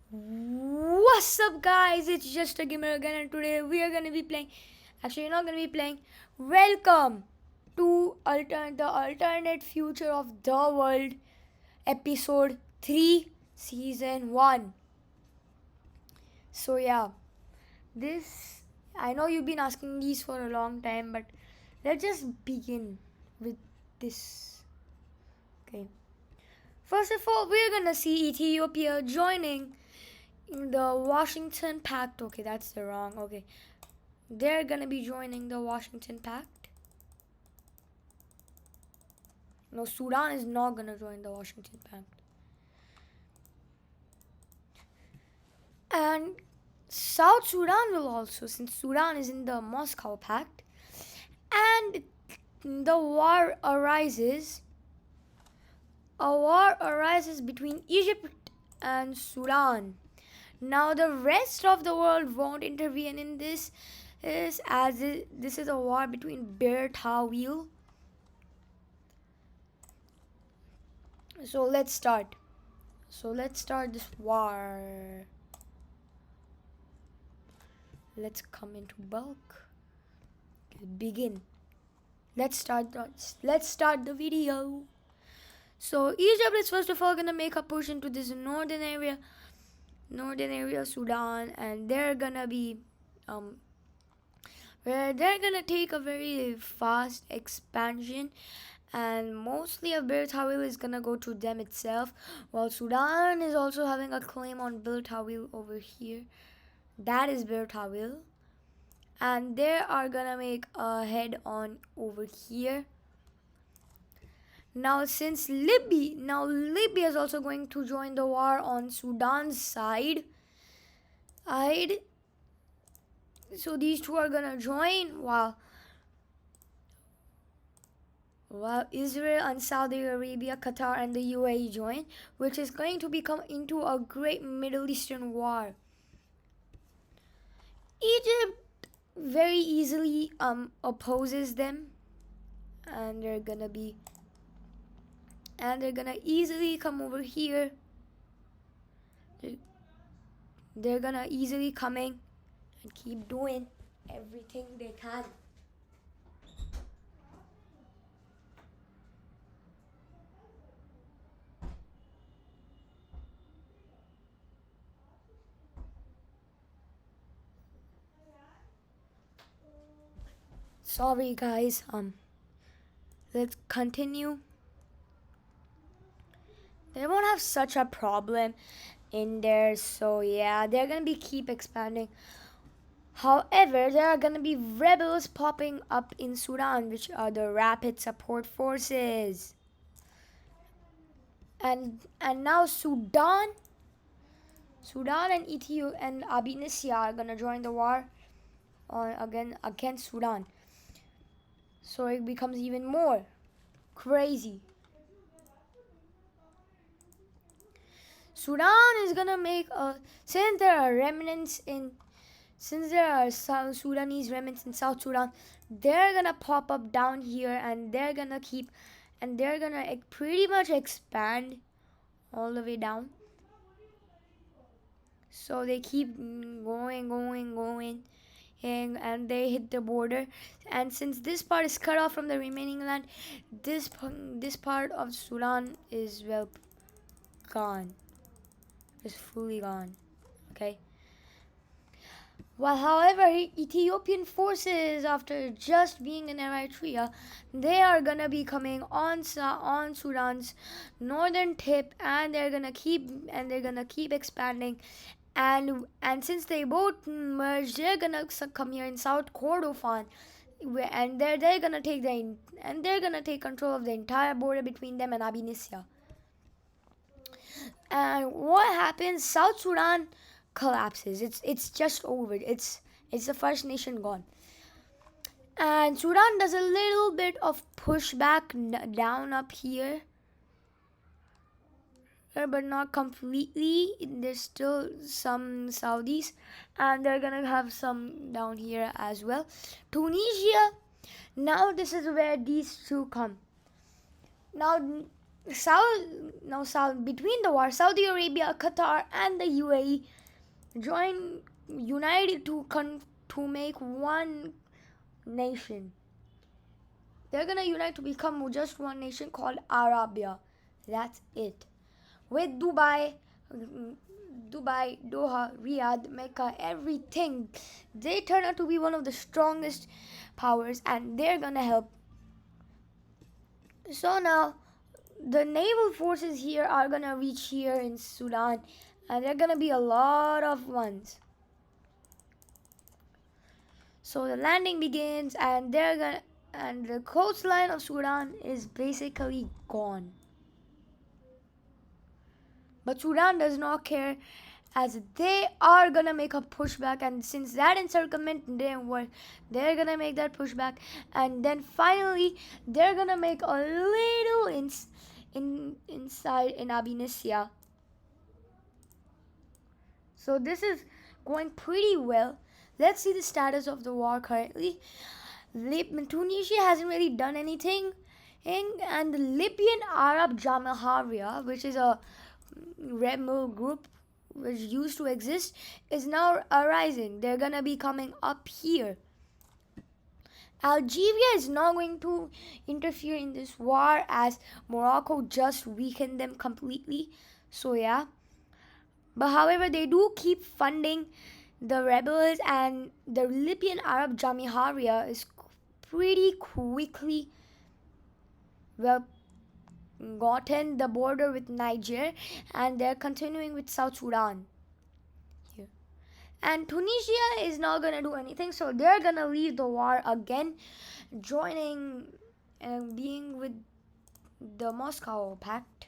What's up, guys? It's just a gamer again, and today we are gonna be playing. Actually, you're not gonna be playing. Welcome to the alternate future of the world, Episode 3, Season 1. So yeah, this I know you've been asking these for a long time, but let's just begin with this. Okay. First of all, we're gonna see Ethiopia joining the Washington Pact. Okay, that's the wrong. Okay, they're gonna be joining the Washington Pact. No, Sudan is not gonna join the Washington Pact. And South Sudan will also, since Sudan is in the Moscow Pact, and the war arises. A war arises between Egypt and Sudan. Now the rest of the world won't intervene in this, this is a war between Bear Tawil. So let's start. Let's start this war. Let's come into bulk. Begin. Let's start the video. So Egypt is first of all gonna make a push into this northern area of Sudan, and they're gonna be where they're gonna take a very fast expansion, and mostly of Bir Tawil is gonna go to them itself, while Sudan is also having a claim on Bir Tawil over here. That is Bir Tawil, and they are gonna make a head on over here. Now since Libya is also going to join the war on Sudan's side. So these two are gonna join while Israel and Saudi Arabia, Qatar and the UAE join, which is going to become into a great Middle Eastern war. Egypt very easily opposes them, and they're gonna easily come over here. They're gonna easily coming and keep doing everything they can. Sorry guys, let's continue. They won't have such a problem in there, so yeah, they're gonna be keep expanding. However, there are gonna be rebels popping up in Sudan, which are the Rapid Support Forces. And now Sudan and Ethiopia and Abyssinia are gonna join the war against Sudan. So it becomes even more crazy. Sudan is gonna make since there are South Sudanese remnants in South Sudan, they're gonna pop up down here, and they're gonna pretty much expand all the way down. So they keep going, and they hit the border. And since this part is cut off from the remaining land, this part of Sudan is gone. Is fully gone. Okay. Well, however, Ethiopian forces, after just being in Eritrea, they are gonna be coming on Sudan's northern tip, and they're gonna keep expanding, and since they both merge, they're gonna come here in South Kordofan, and they're gonna take control of the entire border between them and Abyssinia. And what happens? South Sudan collapses. It's just over. It's the first nation gone. And Sudan does a little bit of pushback down up here, but not completely. There's still some Saudis, and they're gonna have some down here as well. Tunisia. Now this is where these two come. Now South now South between the war, Saudi Arabia, Qatar, and the UAE join united to make one nation. They're gonna unite to become just one nation called Arabia. That's it. With Dubai, Doha, Riyadh, Mecca, everything, they turn out to be one of the strongest powers, and they're gonna help. So now, the naval forces here are gonna reach here in Sudan, and they're gonna be a lot of ones. So the landing begins, and the coastline of Sudan is basically gone. But Sudan does not care, as they are gonna make a pushback, and since that encirclement didn't work, they're gonna make that pushback, and then finally they're gonna make a little inside in Abyssinia. So this is going pretty well. Let's see the status of the war currently. Tunisia hasn't really done anything, and the Libyan Arab Jamahariya, which is a rebel group which used to exist, is now arising. They're gonna be coming up here. Algeria is not going to interfere in this war as Morocco just weakened them completely. So yeah. But however, they do keep funding the rebels, and the Libyan Arab Jamahariya is pretty quickly well gotten the border with Niger, and they're continuing with South Sudan here. And Tunisia is not gonna do anything, so they're gonna leave the war again, joining and being with the Moscow Pact.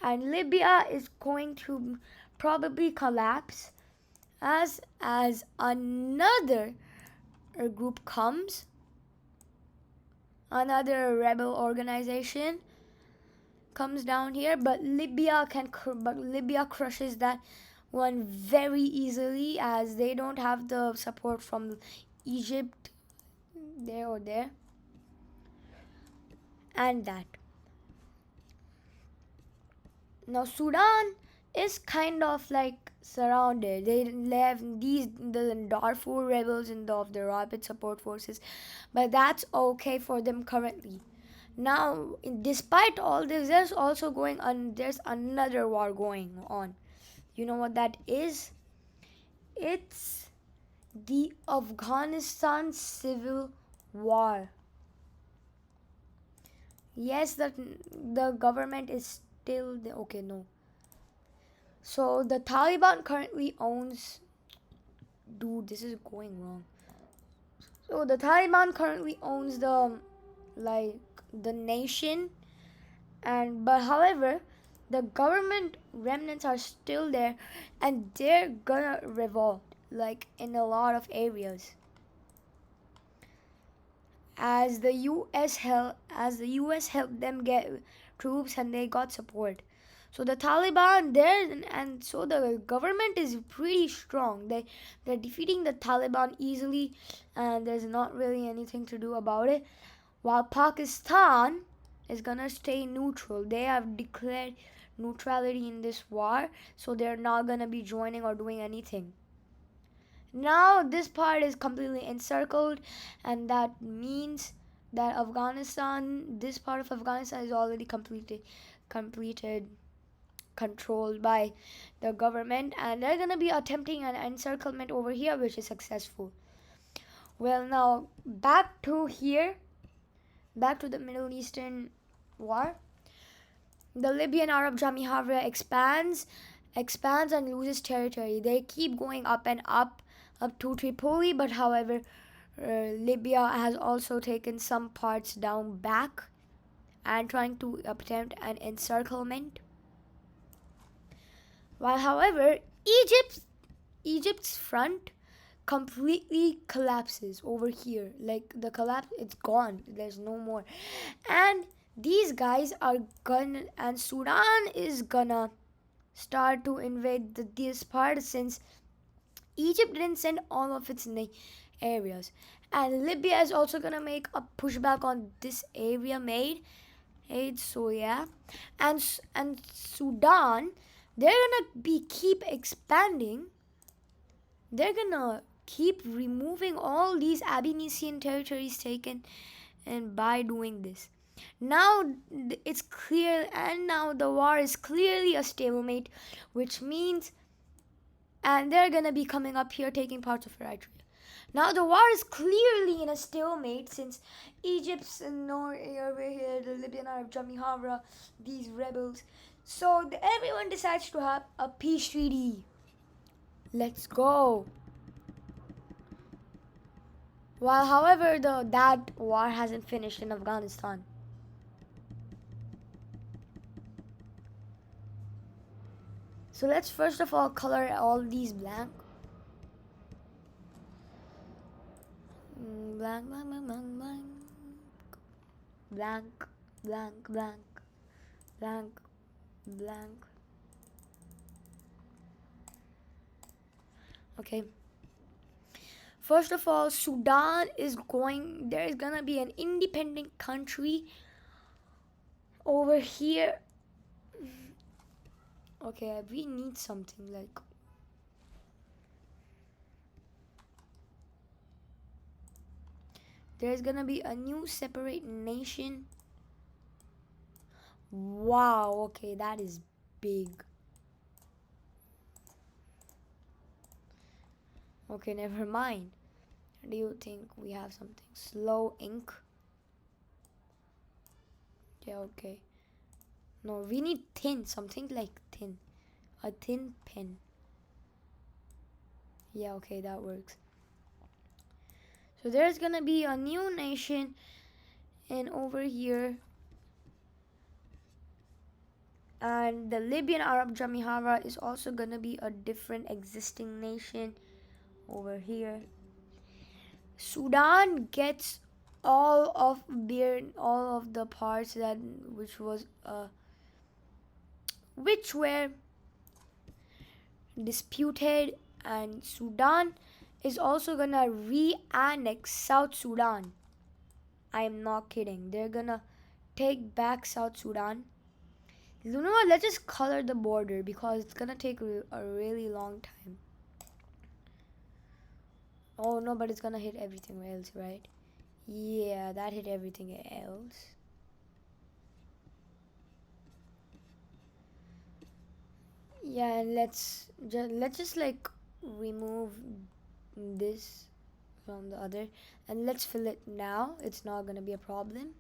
And Libya is going to probably collapse as another group comes, another rebel organization comes down here, but Libya crushes that one very easily, as they don't have the support from Egypt there, and that. Now Sudan is kind of like surrounded. They have the Darfur rebels of the rapid support forces, but that's okay for them currently. Now, despite all this, there's another war going on. You know what that is? It's the Afghanistan civil war. Yes, the government is still okay. No. So the Taliban currently owns. Dude, this is going wrong. So the Taliban currently owns the nation, but however, the government remnants are still there, and they're gonna revolt in a lot of areas. As the US helped them get troops, and they got support. So the Taliban there, and so the government is pretty strong. They're defeating the Taliban easily, and there's not really anything to do about it. While Pakistan is gonna stay neutral. They have declared neutrality in this war, so they're not gonna be joining or doing anything. Now this part is completely encircled, and that means that this part of Afghanistan is already completed, controlled by the government, and they're gonna be attempting an encirclement over here, which is successful. Well, now back to the Middle Eastern war. The Libyan Arab Jamahariya expands and loses territory. They keep going up and up to Tripoli, but however, Libya has also taken some parts down back and trying to attempt an encirclement. While however, Egypt's front completely collapses over here. The collapse, it's gone. There's no more. And these guys are and Sudan is gonna start to invade this part, since Egypt didn't send all of its areas. And Libya is also gonna make a pushback on this area made. AIDS. So yeah, and Sudan, they're gonna be keep expanding. They're gonna keep removing all these Abyssinian territories taken, and by doing this, now it's clear, and now the war is clearly a stalemate, which means, and they're gonna be coming up here taking parts of Eritrea. Now the war is clearly in a stalemate since Egypt's over here, the Libyan Arab Jamihara, these rebels. So everyone decides to have a peace treaty. Let's go. While, however, that war hasn't finished in Afghanistan. So let's first of all color all these blank. Blank, blank, blank, blank, blank. Blank, blank, blank, blank, blank. Okay. First of all, Sudan is there is gonna be an independent country over here. Okay, we need something like, there's gonna be a new separate nation. Wow, okay, that is big. Okay, never mind. Do you think we have something? Slow ink. Yeah, okay. No, we need thin, something like thin. A thin pen. Yeah, okay, that works. So there's gonna be a new nation, and over here, and the Libyan Arab Jamihara is also gonna be a different existing nation over here. Sudan gets all of the parts that which were disputed, and Sudan is also gonna re-annex South Sudan. I am not kidding. They're gonna take back South Sudan. You know what? Let's just color the border because it's gonna take a really long time. Oh no, but it's gonna hit everything else, right? Yeah, that hit everything else. Yeah, and let's just like remove this from the other, and let's fill it now. It's not gonna be a problem.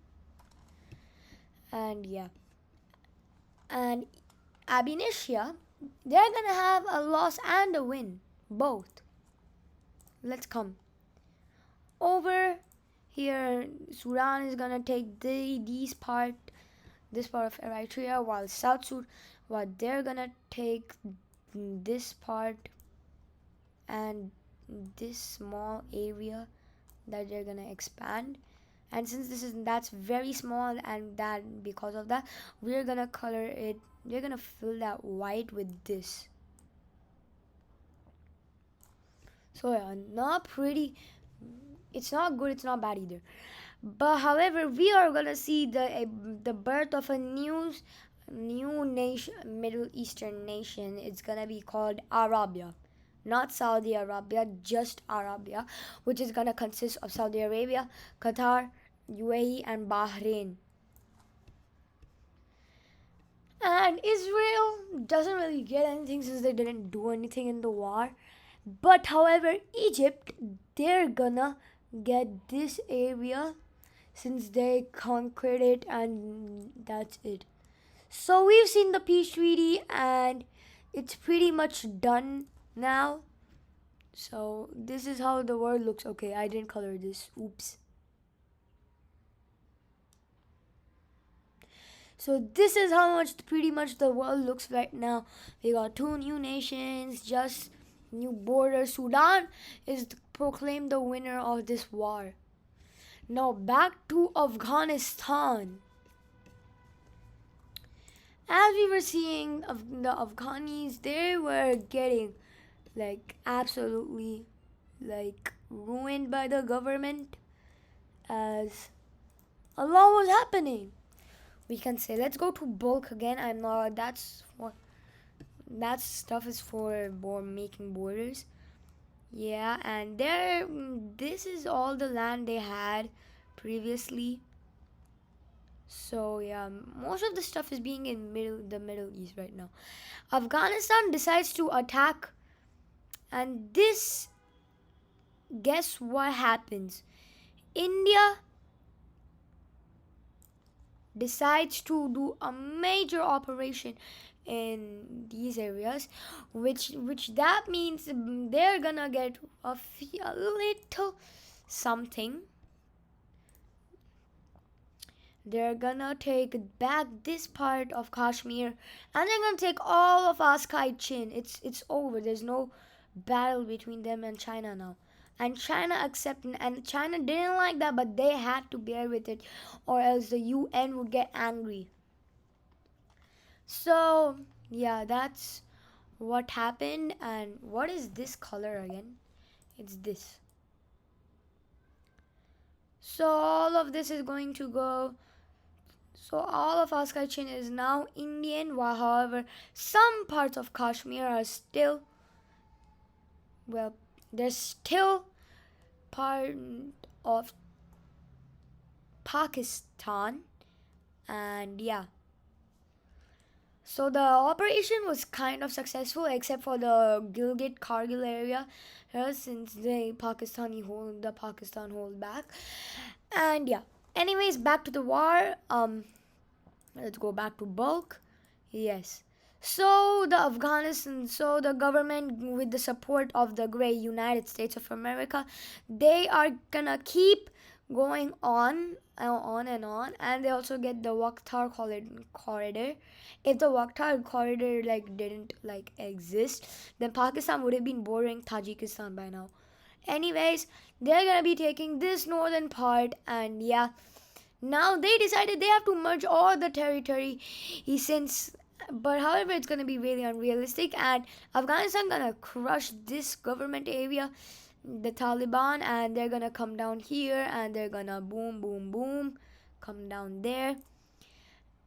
And yeah, and Abyssinia, they're gonna have a loss and a win, both. Let's come over here. Sudan is gonna take this part of Eritrea, while South Sudan, they're gonna take this part and this small area that they're gonna expand. And since that's very small, and that because of that, we're gonna color it. We're gonna fill that white with this. So yeah, not pretty. It's not good. It's not bad either. But however, we are gonna see the birth of a new nation, Middle Eastern nation. It's gonna be called Arabia, not Saudi Arabia, just Arabia, which is gonna consist of Saudi Arabia, Qatar, UAE, and Bahrain. And Israel doesn't really get anything since they didn't do anything in the war. But however, Egypt, they're gonna get this area since they conquered it, and that's it. So we've seen the peace treaty, and it's pretty much done now. So this is how the world looks. Okay, I didn't color this. Oops. So this is how pretty much the world looks right now. We got two new nations, just new borders. Sudan is proclaimed the winner of this war. Now back to Afghanistan. As we were seeing, the Afghanis, they were getting like absolutely like ruined by the government as a lot was happening. we can say. Let's go to bulk again. I'm not. That's what that stuff is for making borders. Yeah, and there. This is all the land they had previously. So yeah, most of the stuff is being in the Middle East right now. Afghanistan decides to attack, and this, guess what happens? India decides to do a major operation in these areas, which that means they're gonna get a little something. They're gonna take back this part of Kashmir, and they're gonna take all of Askai Chin. It's over. There's no battle between them and China now. And China accepted, and China didn't like that, but they had to bear with it, or else the UN would get angry. So yeah, that's what happened. And what is this color again? It's this. So all of this is going to go. So all of Askai Chin is now Indian, while however some parts of Kashmir are still, well, there's still part of Pakistan. And yeah, so the operation was kind of successful except for the Gilgit Kargil area, since the Pakistan hold back. And yeah, anyways, back to the war. Let's go back to bulk. Yes. So the government, with the support of the great United States of America, they are gonna keep going on and on, and they also get the Wakhtar corridor. If the Wakhtar corridor didn't exist, then Pakistan would have been bordering Tajikistan by now. Anyways, they're gonna be taking this northern part, and yeah, now they decided they have to merge all the territory, since but however it's going to be really unrealistic, and Afghanistan going to crush this government area, the Taliban, and they're going to come down here, and they're going to boom boom boom come down there.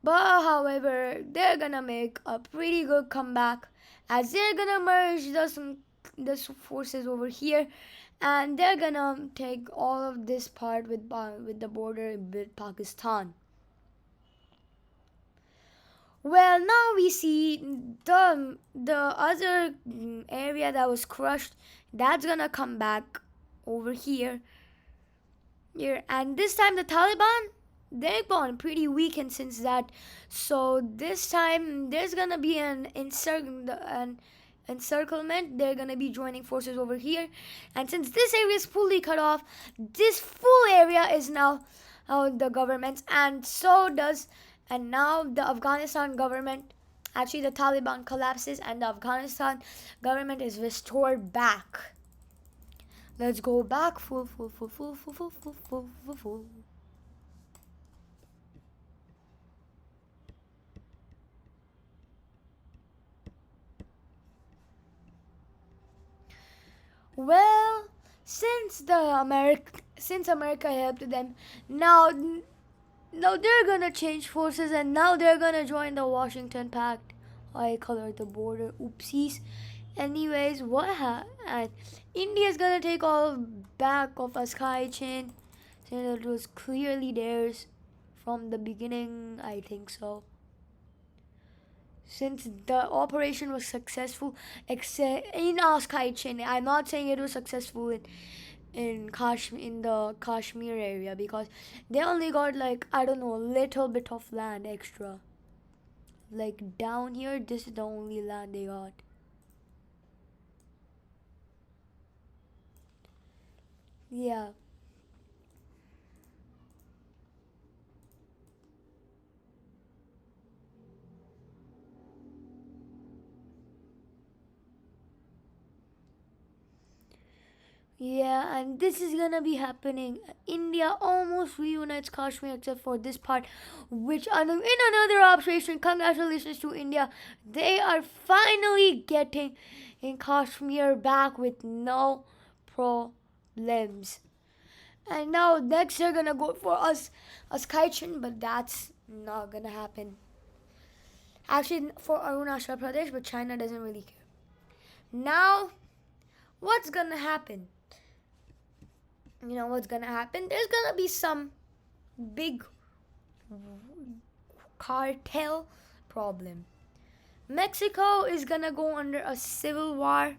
But however, they're going to make a pretty good comeback, as they're going to merge the forces over here, and they're gonna take all of this part with the border with Pakistan. Well, now we see the other area that was crushed. That's gonna come back over here. And this time the Taliban, they've gone pretty weakened since that. So this time there's gonna be an encirclement. They're gonna be joining forces over here, and since this area is fully cut off, this full area is now the government's, and now the Afghanistan government, actually the Taliban collapses and the Afghanistan government is restored back. Let's go back. Full. Well, since America helped them, now they're gonna change forces, and now they're gonna join the Washington Pact. I colored the border. Oopsies. Anyways, and India's gonna take all back of Askai Chain, since it was clearly theirs from the beginning. I think so. Since the operation was successful, except in Askai Chain, I'm not saying it was successful in the Kashmir area, because they only got I don't know, a little bit of land extra. Down here, this is the only land they got. Yeah. Yeah, and this is gonna be happening. India almost reunites Kashmir except for this part, which in another operation. Congratulations to India. They are finally getting in Kashmir back with no problems. And now next they're gonna go for us Kaichin, but that's not gonna happen. Actually, for Arunachal Pradesh, but China doesn't really care. Now, what's gonna happen? You know what's gonna happen? There's gonna be some big cartel problem. Mexico is gonna go under a civil war.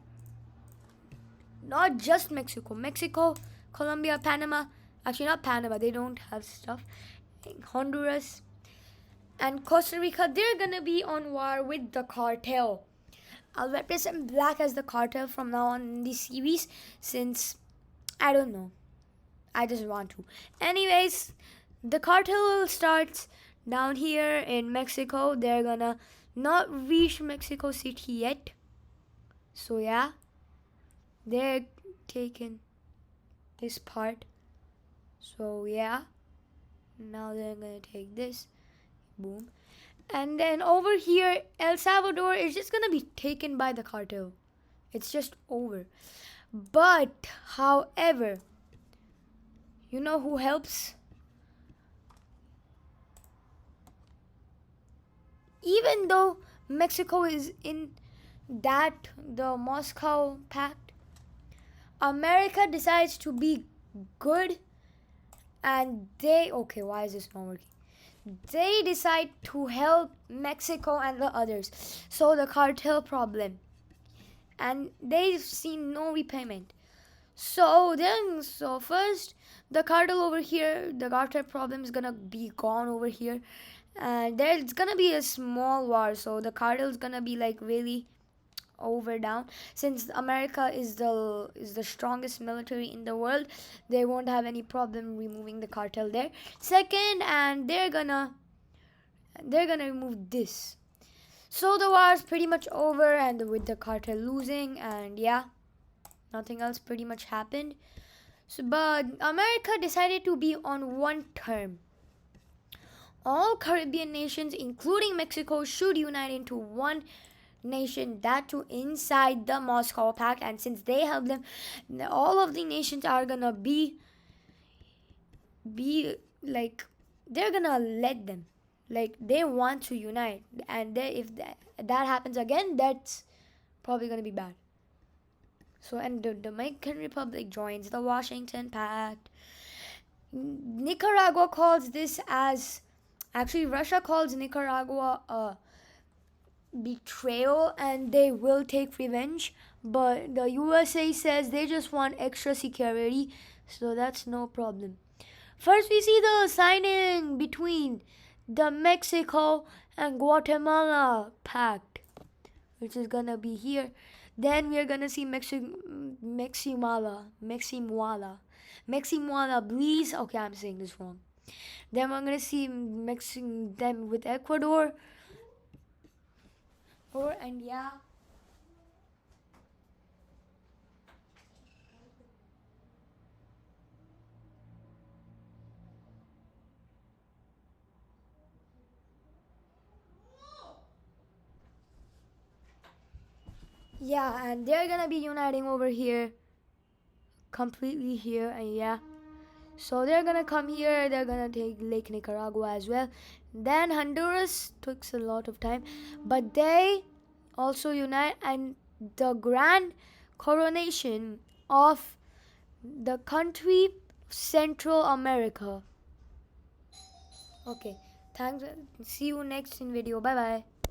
Not just Mexico. Mexico, Colombia, Panama. Actually, not Panama. They don't have stuff. Honduras and Costa Rica. They're gonna be on war with the cartel. I'll represent black as the cartel from now on in this series, since I don't know. I just want to. Anyways, the cartel starts down here in Mexico. They're gonna not reach Mexico City yet. So yeah, they're taking this part. So yeah, now they're gonna take this. Boom. And then over here, El Salvador is just gonna be taken by the cartel. It's just over. But, however, you know who helps? Even though Mexico is in the Moscow Pact, America decides to be good, and why is this not working? They decide to help Mexico and the others. So the cartel problem. And they've seen no repayment. So first, the cartel over here, the cartel problem is gonna be gone over here. And there's gonna be a small war. So the cartel is gonna be like really down. Since America is the strongest military in the world, they won't have any problem removing the cartel there. Second, and they're gonna remove this. So the war is pretty much over, and with the cartel losing, and yeah, nothing else pretty much happened. So, but America decided to be on one term. All Caribbean nations, including Mexico, should unite into one nation, that too inside the Moscow Pact. And since they help them, all of the nations are gonna be like, they're gonna let them, like, they want to unite. And if that happens again, that's probably gonna be bad. So, and the Dominican Republic joins the Washington Pact. Nicaragua calls this as, actually Russia calls Nicaragua a betrayal, and they will take revenge. But the USA says they just want extra security, so that's no problem. First, we see the signing between the Mexico and Guatemala Pact, which is gonna be here. Then we are gonna see Meximuala, Belize. Okay, I'm saying this wrong. Then we're gonna see them with Ecuador. And yeah. Yeah, and they're gonna be uniting over here, completely here, and yeah. So they're gonna come here, they're gonna take Lake Nicaragua as well. Then Honduras takes a lot of time, but they also unite, and the grand coronation of the country Central America. Okay, thanks. See you next in video. Bye bye.